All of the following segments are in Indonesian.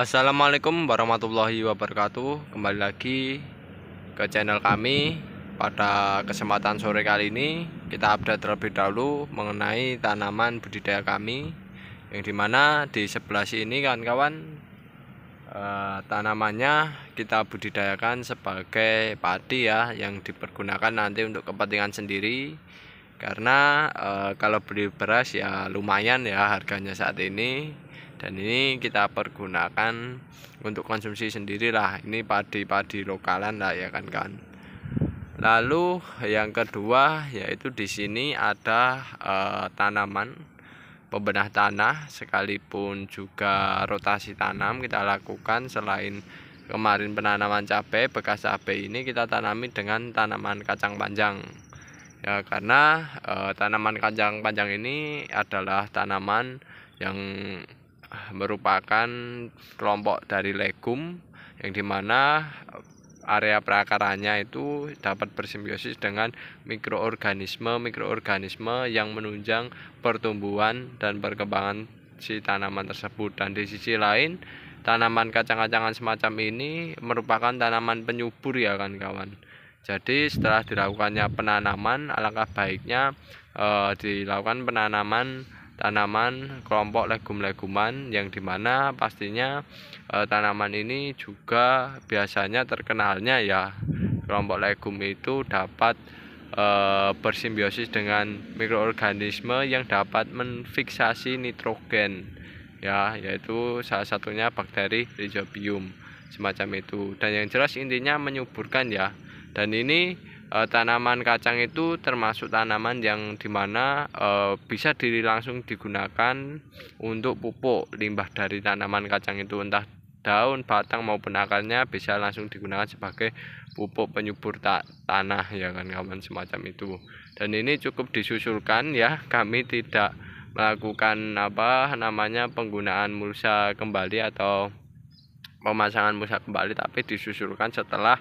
Assalamualaikum warahmatullahi wabarakatuh. Kembali lagi ke channel kami. Pada kesempatan sore kali ini kita update terlebih dahulu mengenai tanaman budidaya kami, yang dimana di sebelah sini kawan-kawan, tanamannya kita budidayakan sebagai padi ya, yang dipergunakan nanti untuk kepentingan sendiri. Karena kalau beli beras ya lumayan ya harganya saat ini, dan ini kita pergunakan untuk konsumsi sendiri lah. Ini padi-padi lokalan lah ya kan. Lalu yang kedua yaitu di sini ada tanaman pembenah tanah, sekalipun juga rotasi tanam kita lakukan. Selain kemarin penanaman cabai, bekas cabai ini kita tanami dengan tanaman kacang panjang ya, karena tanaman kacang panjang ini adalah tanaman yang merupakan kelompok dari legum, yang dimana area perakarannya itu dapat bersimbiosis dengan mikroorganisme yang menunjang pertumbuhan dan perkembangan si tanaman tersebut. Dan di sisi lain, tanaman kacang-kacangan semacam ini merupakan tanaman penyubur ya kan kawan. Jadi setelah dilakukannya penanaman, alangkah baiknya dilakukan penanaman tanaman kelompok legum-leguman, yang dimana pastinya tanaman ini juga biasanya terkenalnya ya, kelompok legum itu dapat bersimbiosis dengan mikroorganisme yang dapat menfiksasi nitrogen ya, yaitu salah satunya bakteri Rhizobium semacam itu. Dan yang jelas intinya menyuburkan ya. Dan ini tanaman kacang itu termasuk tanaman yang dimana bisa langsung digunakan untuk pupuk limbah dari tanaman kacang itu, entah daun, batang maupun akarnya, bisa langsung digunakan sebagai pupuk penyubur tanah ya kan kawan, semacam itu. Dan ini cukup disusulkan ya, kami tidak melakukan penggunaan mulsa kembali atau pemasangan mulsa kembali, tapi disusulkan setelah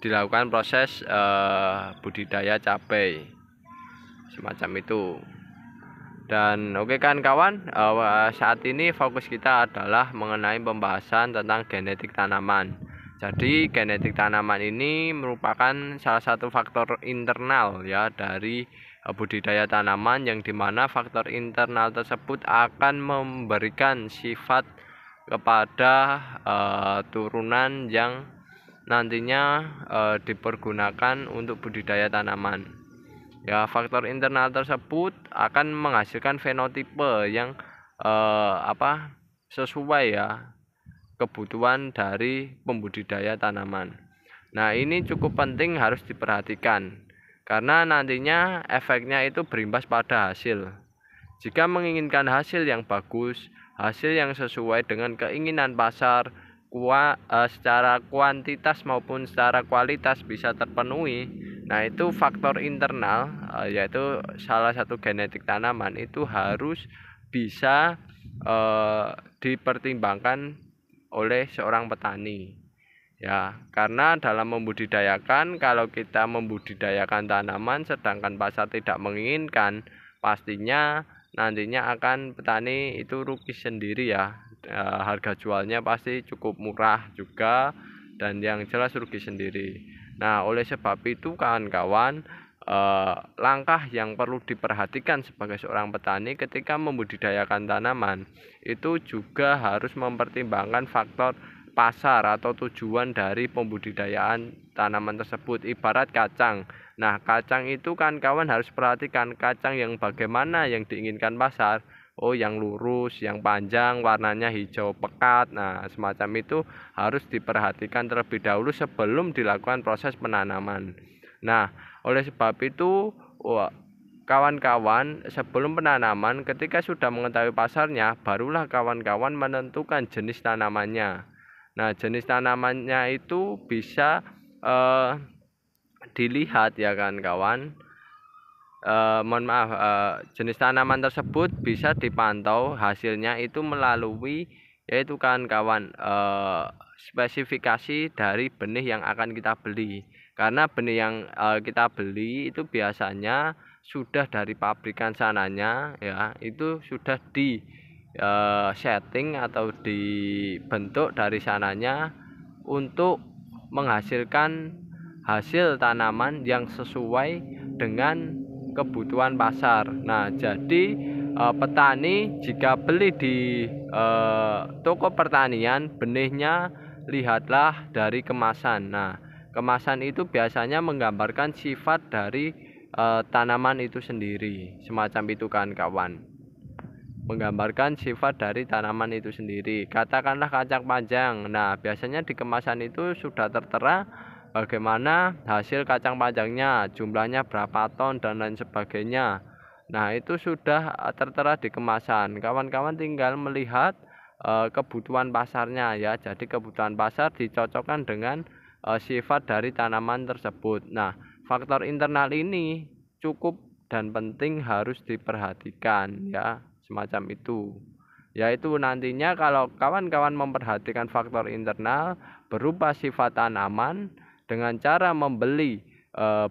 dilakukan proses budidaya cabai semacam itu. Dan oke kan kawan, saat ini fokus kita adalah mengenai pembahasan tentang genetik tanaman. Jadi genetik tanaman ini merupakan salah satu faktor internal ya dari budidaya tanaman, yang dimana faktor internal tersebut akan memberikan sifat kepada turunan yang nantinya dipergunakan untuk budidaya tanaman. Ya, faktor internal tersebut akan menghasilkan fenotipe yang sesuai ya kebutuhan dari pembudidaya tanaman. Nah, ini cukup penting, harus diperhatikan karena nantinya efeknya itu berimbas pada hasil. Jika menginginkan hasil yang bagus, hasil yang sesuai dengan keinginan pasar, secara kuantitas maupun secara kualitas bisa terpenuhi, nah itu faktor internal yaitu salah satu genetik tanaman itu harus bisa dipertimbangkan oleh seorang petani ya. Karena dalam membudidayakan, kalau kita membudidayakan tanaman sedangkan pasar tidak menginginkan, pastinya nantinya akan petani itu rugi sendiri ya. Harga jualnya pasti cukup murah juga, dan yang jelas rugi sendiri. Nah, oleh sebab itu kawan-kawan, langkah yang perlu diperhatikan sebagai seorang petani ketika membudidayakan tanaman itu juga harus mempertimbangkan faktor pasar atau tujuan dari pembudidayaan tanaman tersebut. Ibarat kacang. Nah, kacang itu kan kawan harus perhatikan kacang yang bagaimana yang diinginkan pasar. Oh, yang lurus, yang panjang, warnanya hijau pekat. Nah, semacam itu harus diperhatikan terlebih dahulu sebelum dilakukan proses penanaman. Nah, oleh sebab itu, kawan-kawan, sebelum penanaman, ketika sudah mengetahui pasarnya, barulah kawan-kawan menentukan jenis tanamannya. Nah, jenis tanamannya itu bisa dilihat ya kan kawan. Jenis tanaman tersebut bisa dipantau hasilnya itu melalui yaitu kan kawan spesifikasi dari benih yang akan kita beli. Karena benih yang kita beli itu biasanya sudah dari pabrikan sananya ya, itu sudah setting atau dibentuk dari sananya untuk menghasilkan hasil tanaman yang sesuai dengan kebutuhan pasar. Nah, jadi petani jika beli di toko pertanian, benihnya lihatlah dari kemasan. Nah, kemasan itu biasanya menggambarkan sifat dari tanaman itu sendiri, semacam itu kan kawan, menggambarkan sifat dari tanaman itu sendiri. Katakanlah kacang panjang. Nah, biasanya di kemasan itu sudah tertera bagaimana hasil kacang panjangnya, jumlahnya berapa ton dan lain sebagainya. Nah, itu sudah tertera di kemasan. Kawan-kawan tinggal melihat kebutuhan pasarnya ya. Jadi kebutuhan pasar dicocokkan dengan sifat dari tanaman tersebut. Nah, faktor internal ini cukup dan penting, harus diperhatikan ya, semacam itu. Yaitu nantinya kalau kawan-kawan memperhatikan faktor internal berupa sifat tanaman dengan cara membeli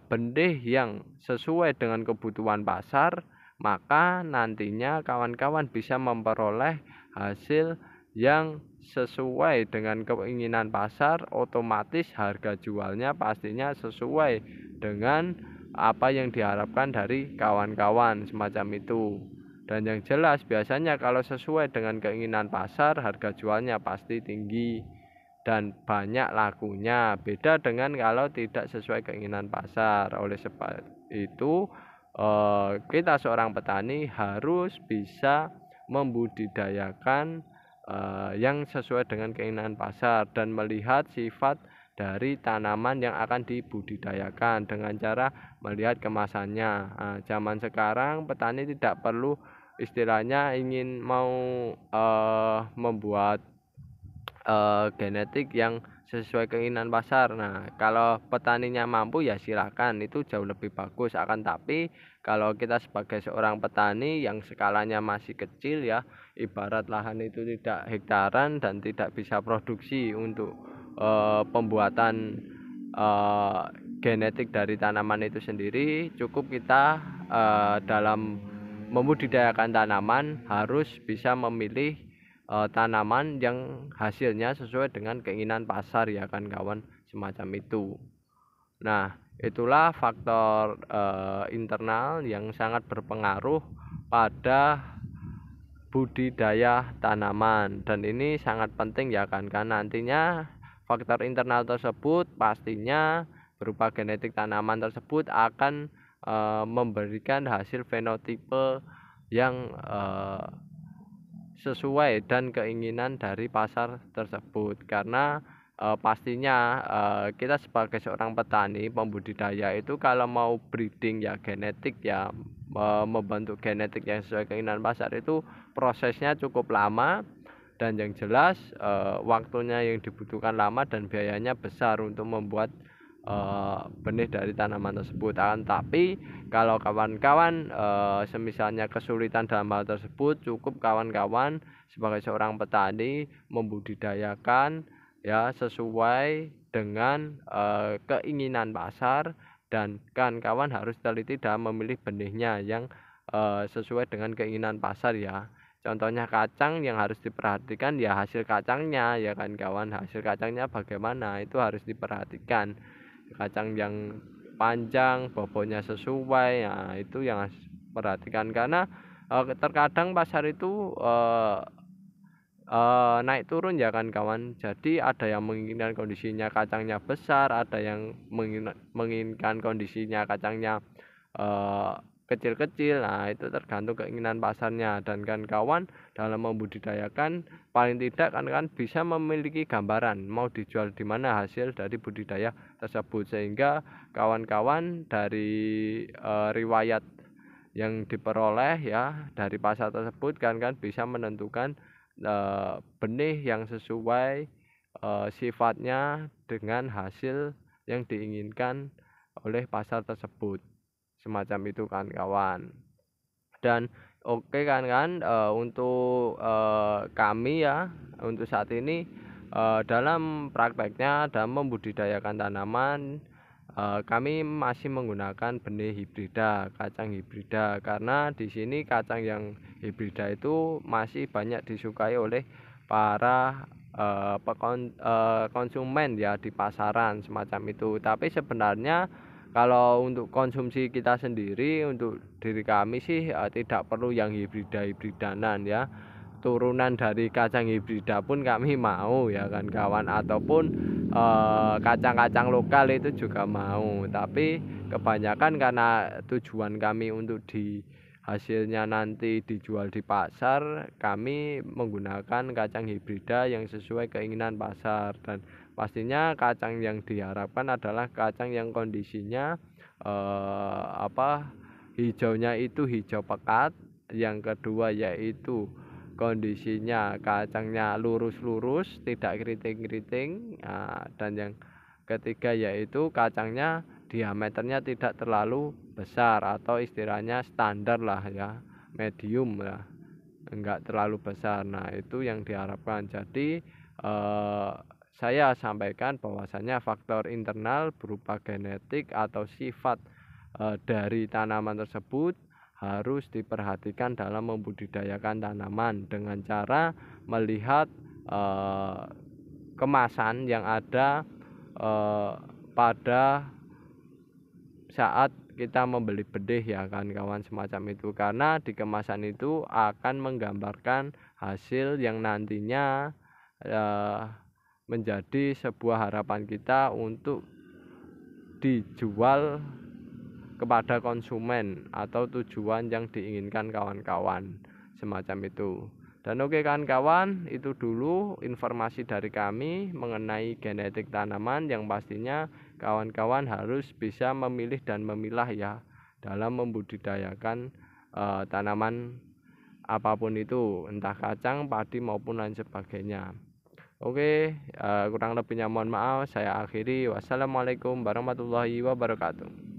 benih yang sesuai dengan kebutuhan pasar, maka nantinya kawan-kawan bisa memperoleh hasil yang sesuai dengan keinginan pasar. Otomatis harga jualnya pastinya sesuai dengan apa yang diharapkan dari kawan-kawan, semacam itu. Dan yang jelas biasanya kalau sesuai dengan keinginan pasar, harga jualnya pasti tinggi dan banyak lakunya. Beda dengan kalau tidak sesuai keinginan pasar. Oleh sebab itu kita seorang petani harus bisa membudidayakan yang sesuai dengan keinginan pasar dan melihat sifat dari tanaman yang akan dibudidayakan dengan cara melihat kemasannya. Nah, zaman sekarang petani tidak perlu istilahnya ingin mau membuat genetik yang sesuai keinginan pasar. Nah, kalau petaninya mampu ya silakan, itu jauh lebih bagus. Akan tapi kalau kita sebagai seorang petani yang skalanya masih kecil ya, ibarat lahan itu tidak hektaran dan tidak bisa produksi untuk pembuatan genetik dari tanaman itu sendiri, cukup kita dalam membudidayakan tanaman harus bisa memilih tanaman yang hasilnya sesuai dengan keinginan pasar ya kan kawan, semacam itu. Nah, itulah faktor internal yang sangat berpengaruh pada budidaya tanaman, dan ini sangat penting ya kan nantinya faktor internal tersebut pastinya berupa genetik tanaman tersebut akan memberikan hasil fenotipe yang sesuai dan keinginan dari pasar tersebut. Karena pastinya kita sebagai seorang petani pembudidaya itu kalau mau breeding ya, genetik ya, membentuk genetik yang sesuai keinginan pasar itu prosesnya cukup lama, dan yang jelas waktunya yang dibutuhkan lama dan biayanya besar untuk membuat benih dari tanaman tersebut. Akan tapi kalau kawan-kawan semisalnya kesulitan dalam hal tersebut, cukup kawan-kawan sebagai seorang petani membudidayakan ya sesuai dengan keinginan pasar, dan kawan-kawan harus teliti dalam memilih benihnya yang sesuai dengan keinginan pasar ya. Contohnya kacang, yang harus diperhatikan ya hasil kacangnya ya kan kawan, hasil kacangnya bagaimana itu harus diperhatikan. Kacang yang panjang, bobotnya sesuai, nah itu yang harus diperhatikan. Karena terkadang pasar itu naik turun ya kan kawan. Jadi ada yang menginginkan kondisinya kacangnya besar, ada yang menginginkan kondisinya kacangnya kecil-kecil. Nah, itu tergantung keinginan pasarnya. Dan kan kawan dalam membudidayakan paling tidak kan bisa memiliki gambaran mau dijual di mana hasil dari budidaya tersebut, sehingga kawan-kawan dari riwayat yang diperoleh ya dari pasar tersebut kan bisa menentukan benih yang sesuai sifatnya dengan hasil yang diinginkan oleh pasar tersebut, semacam itu kan kawan. Dan oke kan untuk kami ya untuk saat ini dalam prakteknya dalam membudidayakan tanaman kami masih menggunakan benih hibrida, kacang hibrida, karena di sini kacang yang hibrida itu masih banyak disukai oleh para konsumen ya di pasaran semacam itu. Tapi sebenarnya kalau untuk konsumsi kita sendiri, untuk diri kami sih tidak perlu yang hibridanan ya. Turunan dari kacang hibrida pun kami mau ya kan kawan, ataupun kacang-kacang lokal itu juga mau. Tapi kebanyakan karena tujuan kami untuk hasilnya nanti dijual di pasar, kami menggunakan kacang hibrida yang sesuai keinginan pasar. Dan pastinya kacang yang diharapkan adalah kacang yang kondisinya hijaunya itu hijau pekat. Yang kedua yaitu kondisinya kacangnya lurus-lurus, tidak keriting-keriting. Dan yang ketiga yaitu kacangnya diameternya tidak terlalu besar, atau istilahnya standar lah ya, medium lah, enggak terlalu besar. Nah itu yang diharapkan. Jadi saya sampaikan bahwasanya faktor internal berupa genetik atau sifat dari tanaman tersebut harus diperhatikan dalam membudidayakan tanaman dengan cara melihat kemasan yang ada pada saat kita membeli benih ya kan kawan, semacam itu. Karena di kemasan itu akan menggambarkan hasil yang nantinya menjadi sebuah harapan kita untuk dijual kepada konsumen atau tujuan yang diinginkan kawan-kawan, semacam itu. Dan oke kawan-kawan, itu dulu informasi dari kami mengenai genetik tanaman, yang pastinya kawan-kawan harus bisa memilih dan memilah ya dalam membudidayakan tanaman apapun itu, entah kacang, padi maupun lain sebagainya. Oke, kurang lebihnya mohon maaf, saya akhiri. Wassalamualaikum warahmatullahi wabarakatuh.